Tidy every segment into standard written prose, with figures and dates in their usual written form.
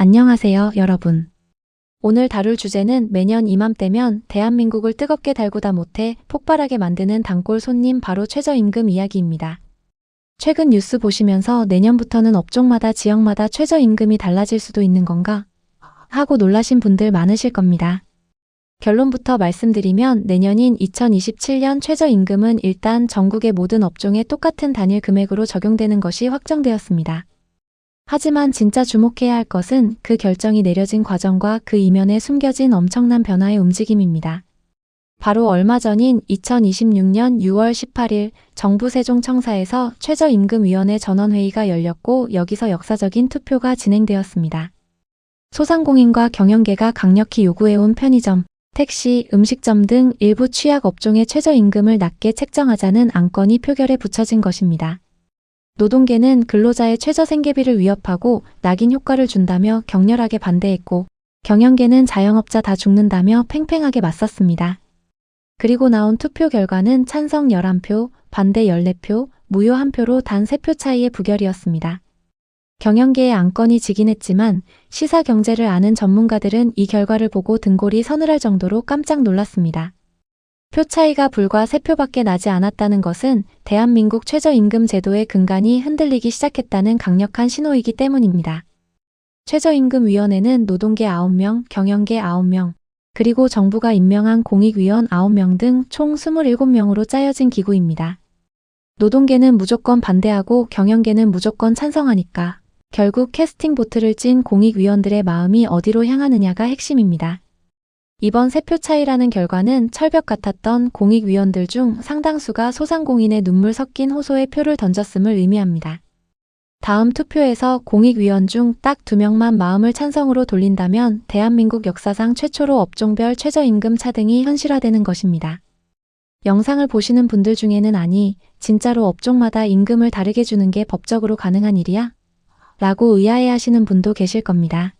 안녕하세요, 여러분. 오늘 다룰 주제는 매년 이맘때면 대한민국을 뜨겁게 달구다 못해 폭발하게 만드는 단골 손님 바로 최저임금 이야기입니다. 최근 뉴스 보시면서 내년부터는 업종마다 지역마다 최저임금이 달라질 수도 있는 건가? 하고 놀라신 분들 많으실 겁니다. 결론부터 말씀드리면 내년인 2027년 최저임금은 일단 전국의 모든 업종에 똑같은 단일 금액으로 적용되는 것이 확정되었습니다. 하지만 진짜 주목해야 할 것은 그 결정이 내려진 과정과 그 이면에 숨겨진 엄청난 변화의 움직임입니다. 바로 얼마 전인 2026년 6월 18일 정부 세종청사에서 최저임금위원회 전원회의가 열렸고 여기서 역사적인 투표가 진행되었습니다. 소상공인과 경영계가 강력히 요구해온 편의점, 택시, 음식점 등 일부 취약 업종의 최저임금을 낮게 책정하자는 안건이 표결에 붙여진 것입니다. 노동계는 근로자의 최저생계비를 위협하고 낙인 효과를 준다며 격렬하게 반대했고 경영계는 자영업자 다 죽는다며 팽팽하게 맞섰습니다. 그리고 나온 투표 결과는 찬성 11표, 반대 14표, 무효 1표로 단 3표 차이의 부결이었습니다. 경영계의 안건이 지긴 했지만 시사 경제를 아는 전문가들은 이 결과를 보고 등골이 서늘할 정도로 깜짝 놀랐습니다. 표 차이가 불과 3표밖에 나지 않았다는 것은 대한민국 최저임금 제도의 근간이 흔들리기 시작했다는 강력한 신호이기 때문입니다. 최저임금위원회는 노동계 9명, 경영계 9명, 그리고 정부가 임명한 공익위원 9명 등 총 27명으로 짜여진 기구입니다. 노동계는 무조건 반대하고 경영계는 무조건 찬성하니까 결국 캐스팅 보트를 찐 공익위원들의 마음이 어디로 향하느냐가 핵심입니다. 이번 3표 차이라는 결과는 철벽 같았던 공익위원들 중 상당수가 소상공인의 눈물 섞인 호소의 표를 던졌음을 의미합니다. 다음 투표에서 공익위원 중 딱 2명만 마음을 찬성으로 돌린다면 대한민국 역사상 최초로 업종별 최저임금 차등이 현실화되는 것입니다. 영상을 보시는 분들 중에는 아니, 진짜로 업종마다 임금을 다르게 주는 게 법적으로 가능한 일이야? 라고 의아해하시는 분도 계실 겁니다.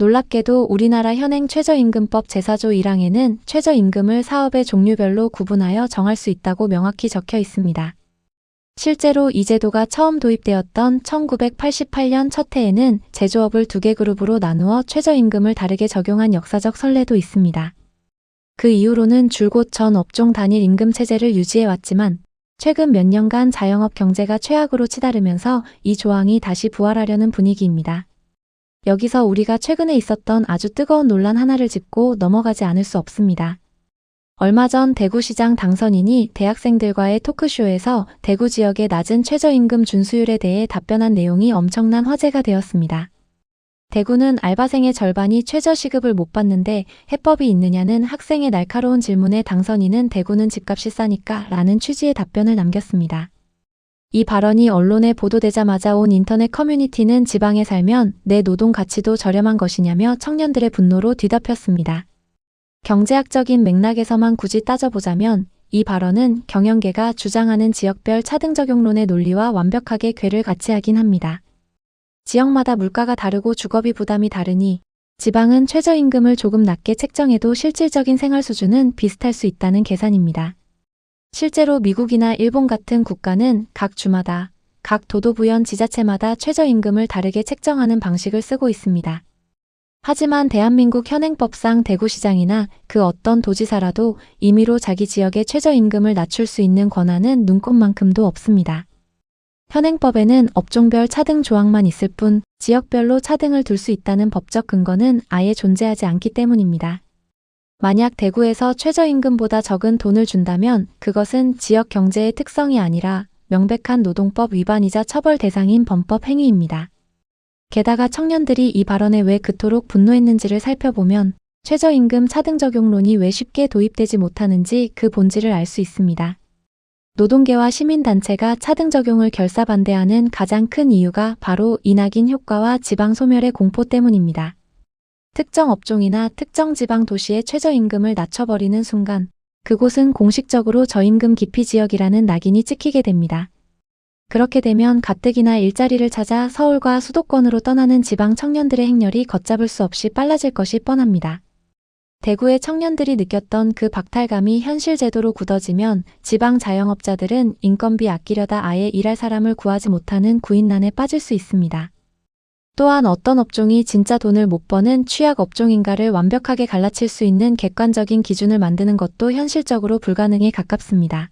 놀랍게도 우리나라 현행 최저임금법 제4조 1항에는 최저임금을 사업의 종류별로 구분하여 정할 수 있다고 명확히 적혀 있습니다. 실제로 이 제도가 처음 도입되었던 1988년 첫 해에는 제조업을 2개 그룹으로 나누어 최저임금을 다르게 적용한 역사적 선례도 있습니다. 그 이후로는 줄곧 전 업종 단일 임금 체제를 유지해왔지만 최근 몇 년간 자영업 경제가 최악으로 치달으면서 이 조항이 다시 부활하려는 분위기입니다. 여기서 우리가 최근에 있었던 아주 뜨거운 논란 하나를 짚고 넘어가지 않을 수 없습니다. 얼마 전 대구시장 당선인이 대학생들과의 토크쇼에서 대구 지역의 낮은 최저임금 준수율에 대해 답변한 내용이 엄청난 화제가 되었습니다. 대구는 알바생의 절반이 최저시급을 못 받는데 해법이 있느냐는 학생의 날카로운 질문에 당선인은 대구는 집값이 싸니까 라는 취지의 답변을 남겼습니다. 이 발언이 언론에 보도되자마자 온 인터넷 커뮤니티는 지방에 살면 내 노동 가치도 저렴한 것이냐며 청년들의 분노로 뒤덮였습니다. 경제학적인 맥락에서만 굳이 따져보자면 이 발언은 경영계가 주장하는 지역별 차등 적용론의 논리와 완벽하게 궤를 같이 하긴 합니다. 지역마다 물가가 다르고 주거비 부담이 다르니 지방은 최저임금을 조금 낮게 책정해도 실질적인 생활 수준은 비슷할 수 있다는 계산입니다. 실제로 미국이나 일본 같은 국가는 각 주마다, 각 도도부연 지자체마다 최저임금을 다르게 책정하는 방식을 쓰고 있습니다. 하지만 대한민국 현행법상 대구시장이나 그 어떤 도지사라도 임의로 자기 지역의 최저임금을 낮출 수 있는 권한은 눈꼽만큼도 없습니다. 현행법에는 업종별 차등 조항만 있을 뿐 지역별로 차등을 둘 수 있다는 법적 근거는 아예 존재하지 않기 때문입니다. 만약 대구에서 최저임금보다 적은 돈을 준다면 그것은 지역 경제의 특성이 아니라 명백한 노동법 위반이자 처벌 대상인 범법 행위입니다. 게다가 청년들이 이 발언에 왜 그토록 분노했는지를 살펴보면 최저임금 차등 적용론이 왜 쉽게 도입되지 못하는지 그 본질을 알 수 있습니다. 노동계와 시민단체가 차등 적용을 결사반대하는 가장 큰 이유가 바로 이낙인 효과와 지방 소멸의 공포 때문입니다. 특정 업종이나 특정 지방 도시의 최저임금을 낮춰버리는 순간 그곳은 공식적으로 저임금 기피 지역이라는 낙인이 찍히게 됩니다. 그렇게 되면 가뜩이나 일자리를 찾아 서울과 수도권으로 떠나는 지방 청년들의 행렬이 걷잡을 수 없이 빨라질 것이 뻔합니다. 대구의 청년들이 느꼈던 그 박탈감이 현실 제도로 굳어지면 지방 자영업자들은 인건비 아끼려다 아예 일할 사람을 구하지 못하는 구인난에 빠질 수 있습니다. 또한 어떤 업종이 진짜 돈을 못 버는 취약 업종인가를 완벽하게 갈라칠 수 있는 객관적인 기준을 만드는 것도 현실적으로 불가능에 가깝습니다.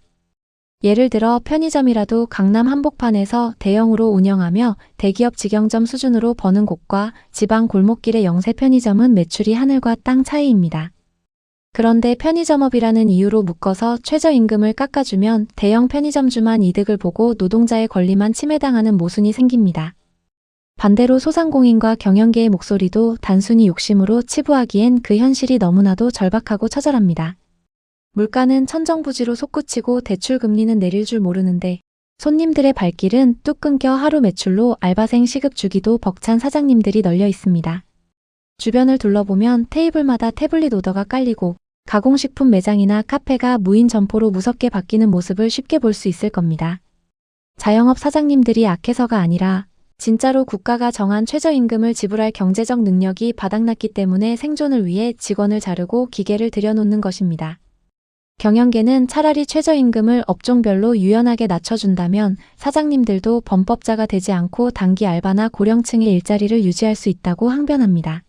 예를 들어 편의점이라도 강남 한복판에서 대형으로 운영하며 대기업 직영점 수준으로 버는 곳과 지방 골목길의 영세 편의점은 매출이 하늘과 땅 차이입니다. 그런데 편의점업이라는 이유로 묶어서 최저임금을 깎아주면 대형 편의점주만 이득을 보고 노동자의 권리만 침해당하는 모순이 생깁니다. 반대로 소상공인과 경영계의 목소리도 단순히 욕심으로 치부하기엔 그 현실이 너무나도 절박하고 처절합니다. 물가는 천정부지로 솟구치고 대출금리는 내릴 줄 모르는데 손님들의 발길은 뚝 끊겨 하루 매출로 알바생 시급 주기도 벅찬 사장님들이 널려 있습니다. 주변을 둘러보면 테이블마다 태블릿 오더가 깔리고 가공식품 매장이나 카페가 무인 점포로 무섭게 바뀌는 모습을 쉽게 볼 수 있을 겁니다. 자영업 사장님들이 악해서가 아니라 진짜로 국가가 정한 최저임금을 지불할 경제적 능력이 바닥났기 때문에 생존을 위해 직원을 자르고 기계를 들여놓는 것입니다. 경영계는 차라리 최저임금을 업종별로 유연하게 낮춰준다면 사장님들도 범법자가 되지 않고 단기 알바나 고령층의 일자리를 유지할 수 있다고 항변합니다.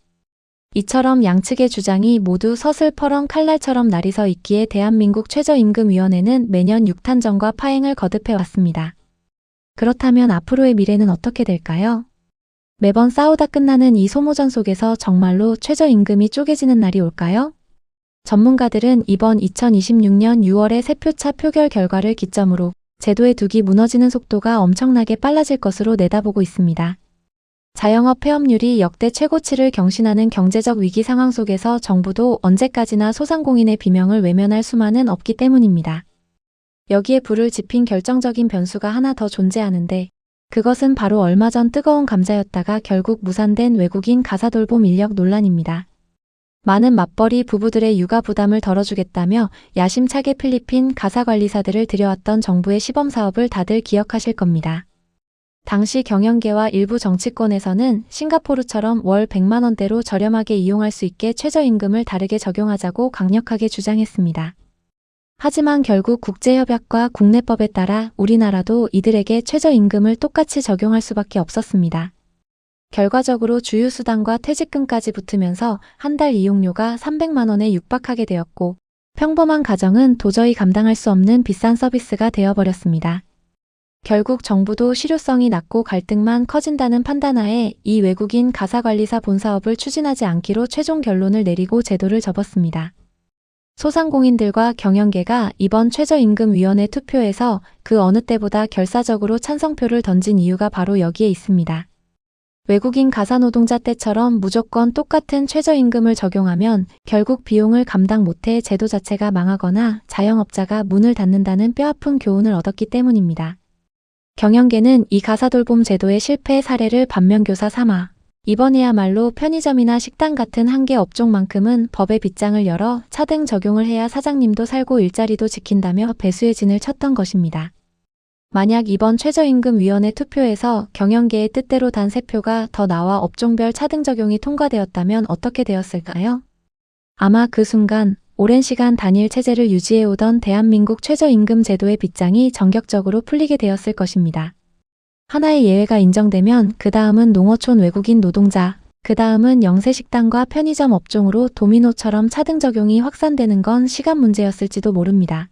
이처럼 양측의 주장이 모두 서슬퍼런 칼날처럼 날이 서 있기에 대한민국 최저임금위원회는 매년 6탄전과 파행을 거듭해왔습니다. 그렇다면 앞으로의 미래는 어떻게 될까요? 매번 싸우다 끝나는 이 소모전 속에서 정말로 최저임금이 쪼개지는 날이 올까요? 전문가들은 이번 2026년 6월의 세표차 표결 결과를 기점으로 제도의 둑이 무너지는 속도가 엄청나게 빨라질 것으로 내다보고 있습니다. 자영업 폐업률이 역대 최고치를 경신하는 경제적 위기 상황 속에서 정부도 언제까지나 소상공인의 비명을 외면할 수만은 없기 때문입니다. 여기에 불을 지핀 결정적인 변수가 하나 더 존재하는데 그것은 바로 얼마 전 뜨거운 감자였다가 결국 무산된 외국인 가사돌봄 인력 논란입니다. 많은 맞벌이 부부들의 육아 부담을 덜어주겠다며 야심차게 필리핀 가사관리사들을 들여왔던 정부의 시범사업을 다들 기억하실 겁니다. 당시 경영계와 일부 정치권에서는 싱가포르처럼 월 100만 원대로 저렴하게 이용할 수 있게 최저임금을 다르게 적용하자고 강력하게 주장했습니다. 하지만 결국 국제협약과 국내법에 따라 우리나라도 이들에게 최저임금을 똑같이 적용할 수밖에 없었습니다. 결과적으로 주휴수당과 퇴직금까지 붙으면서 한 달 이용료가 300만 원에 육박하게 되었고 평범한 가정은 도저히 감당할 수 없는 비싼 서비스가 되어버렸습니다. 결국 정부도 실효성이 낮고 갈등만 커진다는 판단하에 이 외국인 가사관리사 본사업을 추진하지 않기로 최종 결론을 내리고 제도를 접었습니다. 소상공인들과 경영계가 이번 최저임금위원회 투표에서 그 어느 때보다 결사적으로 찬성표를 던진 이유가 바로 여기에 있습니다. 외국인 가사노동자 때처럼 무조건 똑같은 최저임금을 적용하면 결국 비용을 감당 못해 제도 자체가 망하거나 자영업자가 문을 닫는다는 뼈아픈 교훈을 얻었기 때문입니다. 경영계는 이 가사돌봄 제도의 실패 사례를 반면교사 삼아 이번에야말로 편의점이나 식당 같은 한 개 업종만큼은 법의 빗장을 열어 차등 적용을 해야 사장님도 살고 일자리도 지킨다며 배수의 진을 쳤던 것입니다. 만약 이번 최저임금위원회 투표에서 경영계의 뜻대로 단 3표가 더 나와 업종별 차등 적용이 통과되었다면 어떻게 되었을까요? 아마 그 순간 오랜 시간 단일 체제를 유지해오던 대한민국 최저임금 제도의 빗장이 전격적으로 풀리게 되었을 것입니다. 하나의 예외가 인정되면 그 다음은 농어촌 외국인 노동자, 그 다음은 영세식당과 편의점 업종으로 도미노처럼 차등 적용이 확산되는 건 시간 문제였을지도 모릅니다.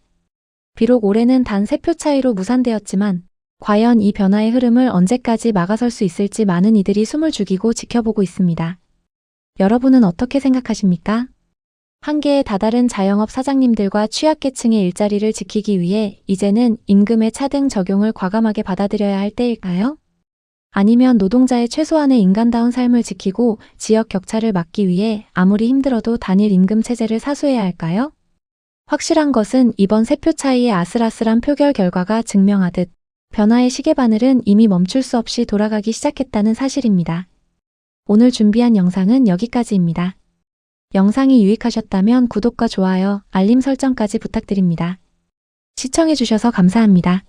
비록 올해는 단 3표 차이로 무산되었지만 과연 이 변화의 흐름을 언제까지 막아설 수 있을지 많은 이들이 숨을 죽이고 지켜보고 있습니다. 여러분은 어떻게 생각하십니까? 한계에 다다른 자영업 사장님들과 취약계층의 일자리를 지키기 위해 이제는 임금의 차등 적용을 과감하게 받아들여야 할 때일까요? 아니면 노동자의 최소한의 인간다운 삶을 지키고 지역 격차를 막기 위해 아무리 힘들어도 단일 임금 체제를 사수해야 할까요? 확실한 것은 이번 3표 차이의 아슬아슬한 표결 결과가 증명하듯 변화의 시계바늘은 이미 멈출 수 없이 돌아가기 시작했다는 사실입니다. 오늘 준비한 영상은 여기까지입니다. 영상이 유익하셨다면 구독과 좋아요, 알림 설정까지 부탁드립니다. 시청해주셔서 감사합니다.